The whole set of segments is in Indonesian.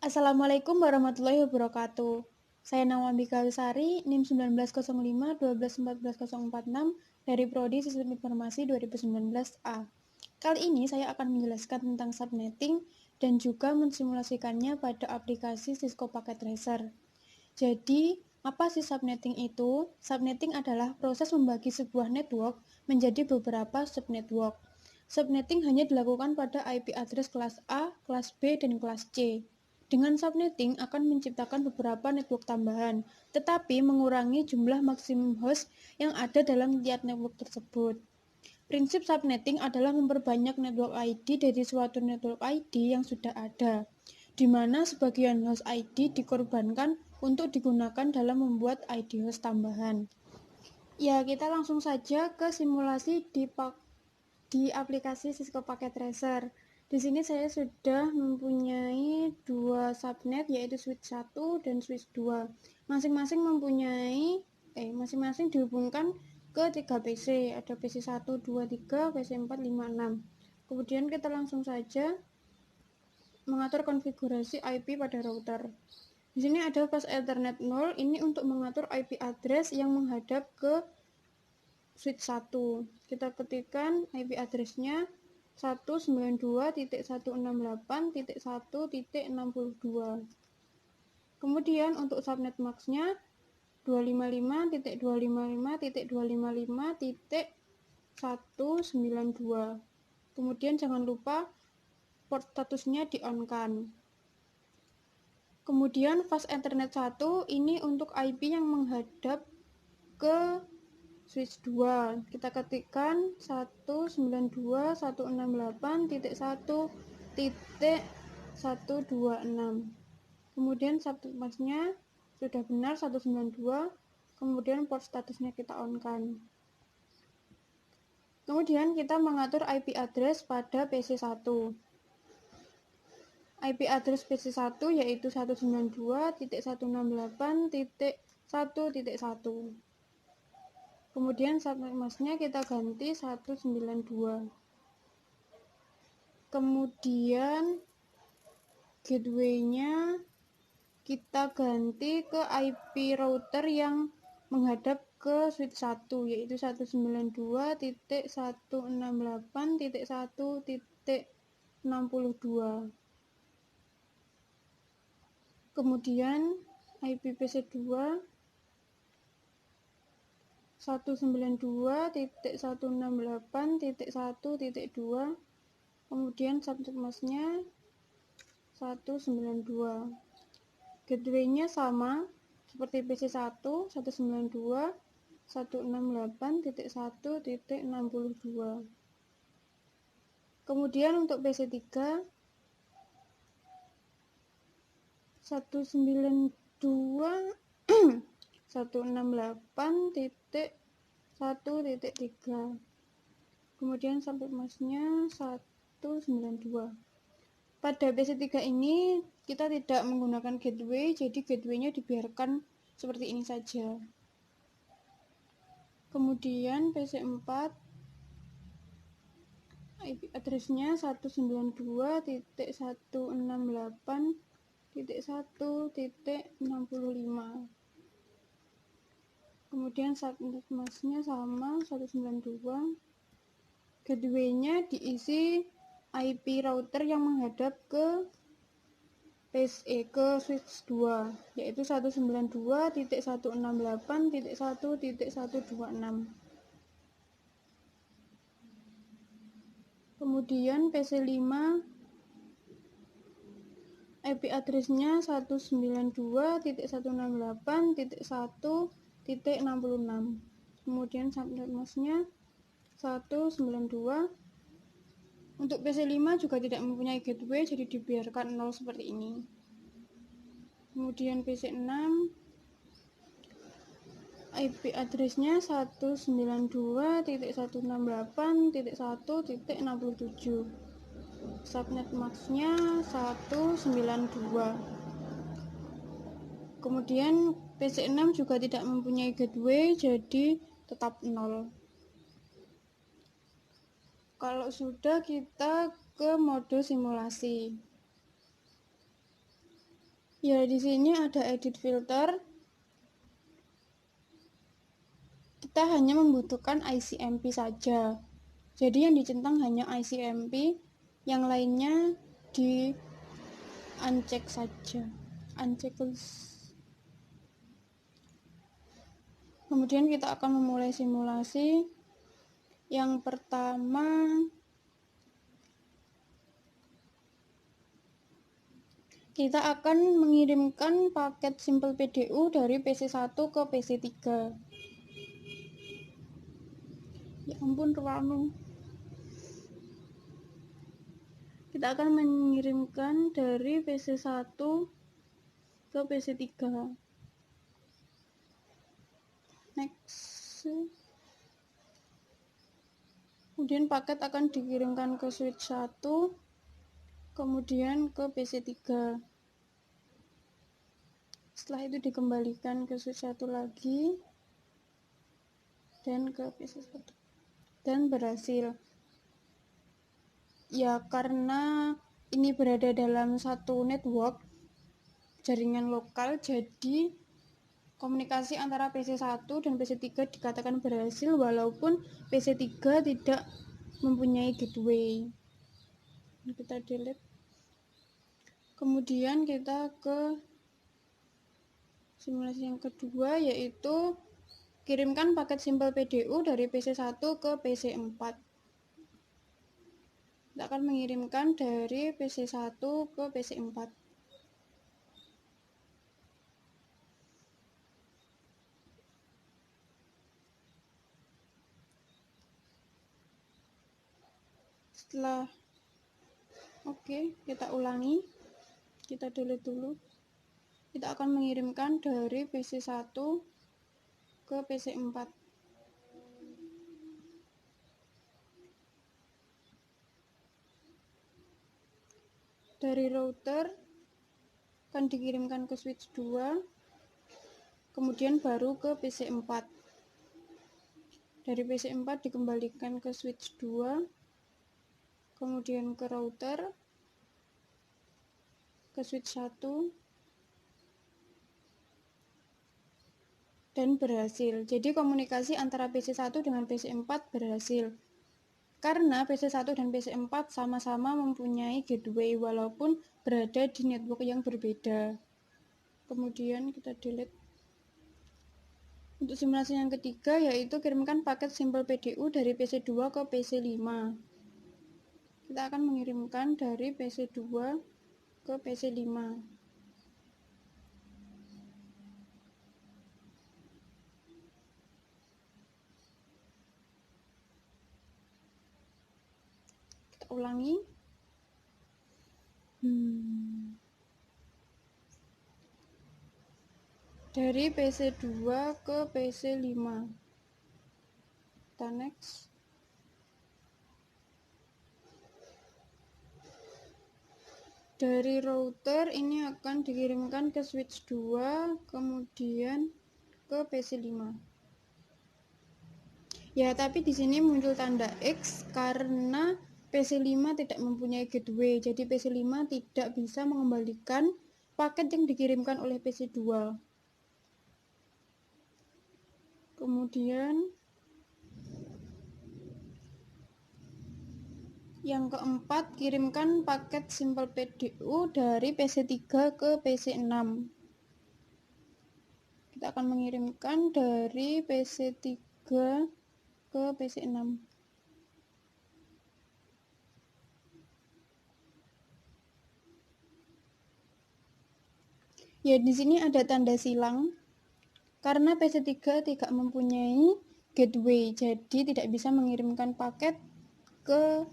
Assalamualaikum warahmatullahi wabarakatuh. Saya Nama Bika Wisari, NIM 1905 1214046 dari Prodi Sistem Informasi 2019A. Kali ini saya akan menjelaskan tentang subnetting dan juga mensimulasikannya pada aplikasi Cisco Packet Tracer. Jadi, apa sih subnetting itu? Subnetting adalah proses membagi sebuah network menjadi beberapa subnetwork. Subnetting hanya dilakukan pada IP address kelas A, kelas B, dan kelas C. Dengan subnetting akan menciptakan beberapa network tambahan, tetapi mengurangi jumlah maksimum host yang ada dalam tiap network tersebut. Prinsip subnetting adalah memperbanyak network ID dari suatu network ID yang sudah ada, di mana sebagian host ID dikorbankan untuk digunakan dalam membuat ID host tambahan. Ya, kita langsung saja ke simulasi di aplikasi Cisco Packet Tracer. Di sini saya sudah mempunyai dua subnet, yaitu switch 1 dan switch 2. Masing-masing dihubungkan ke 3 PC. Ada PC 1, 2, 3, PC 4, 5, 6. Kemudian kita langsung saja mengatur konfigurasi IP pada router. Di sini ada fast Ethernet 0, ini untuk mengatur IP address yang menghadap ke switch 1. Kita ketikkan IP address-nya 192.168.1.62. Kemudian untuk subnet max-nya 255.255.255.192. Kemudian jangan lupa port statusnya di-on-kan. Kemudian fast Ethernet 1 ini untuk IP yang menghadap ke switch 2. Kita ketikkan 192.168.1.126. Kemudian subnet mask-nya sudah benar 192. Kemudian port statusnya kita on-kan. Kemudian kita mengatur IP address pada PC 1. IP address PC 1 yaitu 192.168.1.1. Kemudian subnet mask-nya kita ganti 192. Kemudian gateway-nya kita ganti ke IP router yang menghadap ke switch 1, yaitu 192.168.1.62. Kemudian IP PC 2 192.168.1.2. Kemudian subnet mask-nya 192. Gateway-nya sama seperti PC 1, 192.168.1.62. Kemudian untuk PC 3 192.168.1.3. Kemudian subnet mask-nya 192. Pada PC 3 ini kita tidak menggunakan gateway, jadi gateway-nya dibiarkan seperti ini saja. Kemudian PC 4 IP address-nya 192.168.1.65. Kemudian subnet mask-nya sama 192. Gateway-nya diisi IP router yang menghadap ke switch 2, yaitu 192.168.1.126. Kemudian PC 5 IP address-nya 192.168.1.66. Kemudian subnet mask-nya 192. Untuk PC 5 juga tidak mempunyai gateway, jadi dibiarkan 0 seperti ini. Kemudian PC 6 IP address-nya 192.168.1.67. Subnet max-nya 192. Kemudian PC 6 juga tidak mempunyai gateway, jadi tetap 0. Kalau sudah, kita ke mode simulasi. Ya, di sini ada edit filter. Kita hanya membutuhkan ICMP saja. Jadi yang dicentang hanya ICMP, yang lainnya di uncheck saja. Uncheck. Kemudian kita akan memulai simulasi. Yang pertama, kita akan mengirimkan paket Simple PDU dari PC1 ke PC3. Ya ampun, ruangmu. Kita akan mengirimkan dari PC1 ke PC3. Next. Kemudian paket akan dikirimkan ke switch 1, kemudian ke PC3. Setelah itu dikembalikan ke switch 1 lagi dan ke PC1. Dan berhasil. Ya, karena ini berada dalam satu network jaringan lokal, jadi komunikasi antara PC1 dan PC3 dikatakan berhasil walaupun PC3 tidak mempunyai gateway. Kita delete. Kemudian kita ke simulasi yang kedua, yaitu kirimkan paket Simple PDU dari PC1 ke PC4. Kita akan mengirimkan dari PC1 ke PC4. Setelah kita ulangi, kita delete dulu. Kita akan mengirimkan dari PC1 ke PC4. Dari router akan dikirimkan ke switch 2, kemudian baru ke PC4. Dari PC4 dikembalikan ke switch 2, kemudian ke router, ke switch 1, dan berhasil. Jadi komunikasi antara PC1 dengan PC4 berhasil. Karena PC1 dan PC4 sama-sama mempunyai gateway walaupun berada di network yang berbeda. Kemudian kita delete. Untuk simulasi yang ketiga, yaitu kirimkan paket Simple PDU dari PC2 ke PC5. Kita akan mengirimkan dari PC2 ke PC5. Kita ulangi. Dari PC2 ke PC5. Kita next. Dari router ini akan dikirimkan ke switch 2, kemudian ke PC5. Ya, tapi di sini muncul tanda X karena PC5 tidak mempunyai gateway. Jadi PC5 tidak bisa mengembalikan paket yang dikirimkan oleh PC2. Kemudian yang keempat, kirimkan paket Simple PDU dari PC3 ke PC6. Kita akan mengirimkan dari PC3 ke PC6. Ya, di sini ada tanda silang karena PC3 tidak mempunyai gateway, jadi tidak bisa mengirimkan paket ke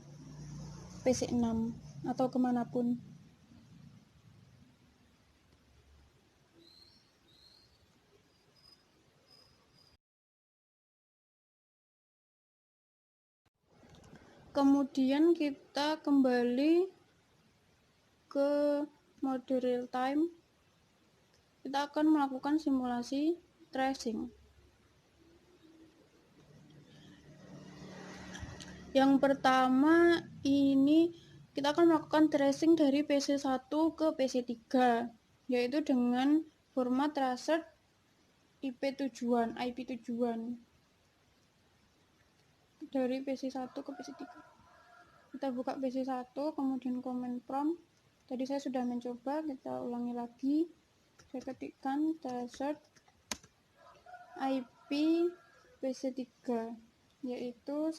PC6 atau kemanapun. Kemudian kita kembali ke mode real time. Kita akan melakukan simulasi tracing. Yang pertama ini kita akan melakukan tracing dari PC1 ke PC3. yaitu dengan format traced IP tujuan dari PC1 ke PC3. Kita buka PC1, kemudian command prompt. Tadi saya sudah mencoba, kita ulangi lagi. Saya ketikkan traced IP PC3 yaitu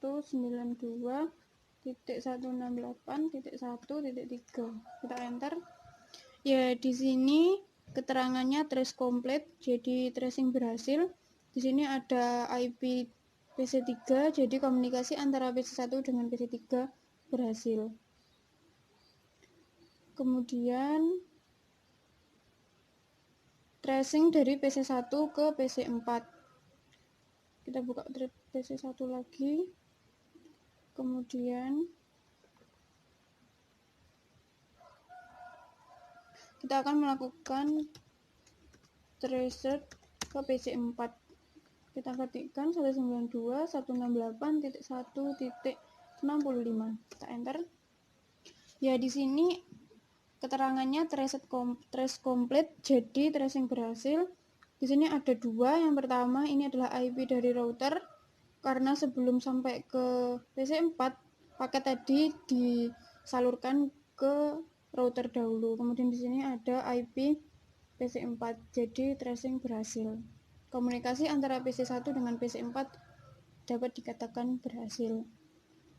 192.168.1.3. Kita enter. Ya, di sini keterangannya trace complete, jadi tracing berhasil. Di sini ada IP PC3, jadi komunikasi antara PC1 dengan PC3 berhasil. Kemudian tracing dari PC1 ke PC4. Kita buka PC1 lagi. Kemudian kita akan melakukan traced ke PC4. Kita ketikkan 192.168.1.65. Kita enter. Ya, di sini keterangannya trace complete, jadi tracing berhasil. Di sini ada dua. Yang pertama ini adalah IP dari router, karena sebelum sampai ke PC4 paket tadi disalurkan ke router dahulu. Kemudian di sini ada IP PC4, jadi tracing berhasil. Komunikasi antara PC1 dengan PC4 dapat dikatakan berhasil.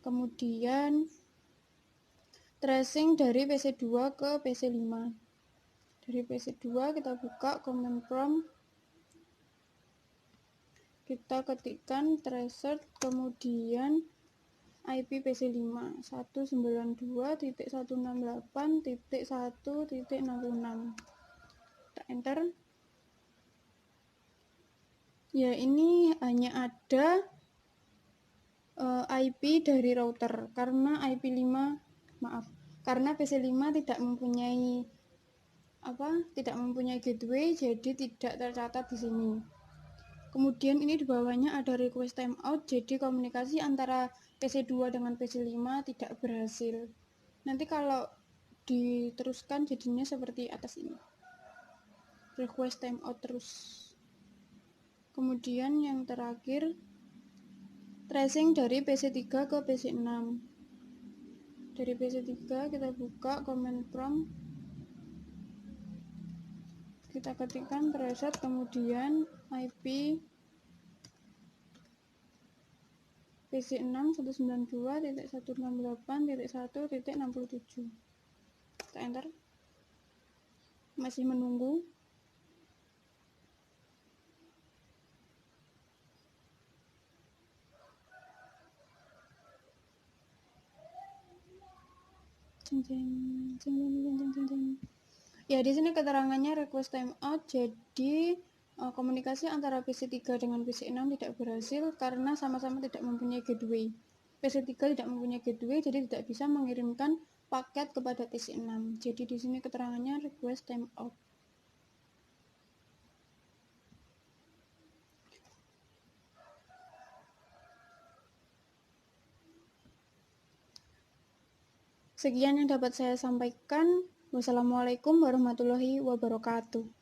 Kemudian tracing dari PC2 ke PC5. Dari PC2 kita buka command prompt, kita ketikkan traced, kemudian IP PC5 192.168.1.66. Kita enter. Ya, ini hanya ada IP dari router, karena karena PC5 tidak mempunyai gateway, jadi tidak tercatat di sini. Kemudian ini di bawahnya ada request timeout, jadi komunikasi antara PC2 dengan PC5 tidak berhasil. Nanti kalau diteruskan jadinya seperti atas ini, request timeout terus. Kemudian yang terakhir, tracing dari PC3 ke PC6. Dari PC3 kita buka command prompt, kita ketikkan traced, kemudian IP PC6 192.168.1.67. Kita enter. Masih menunggu. Ya, di sini keterangannya request timeout, jadi komunikasi antara PC3 dengan PC6 tidak berhasil karena sama-sama tidak mempunyai gateway. PC3 tidak mempunyai gateway, jadi tidak bisa mengirimkan paket kepada PC6. Jadi di sini keterangannya request timeout. Sekian yang dapat saya sampaikan. Wassalamualaikum warahmatullahi wabarakatuh.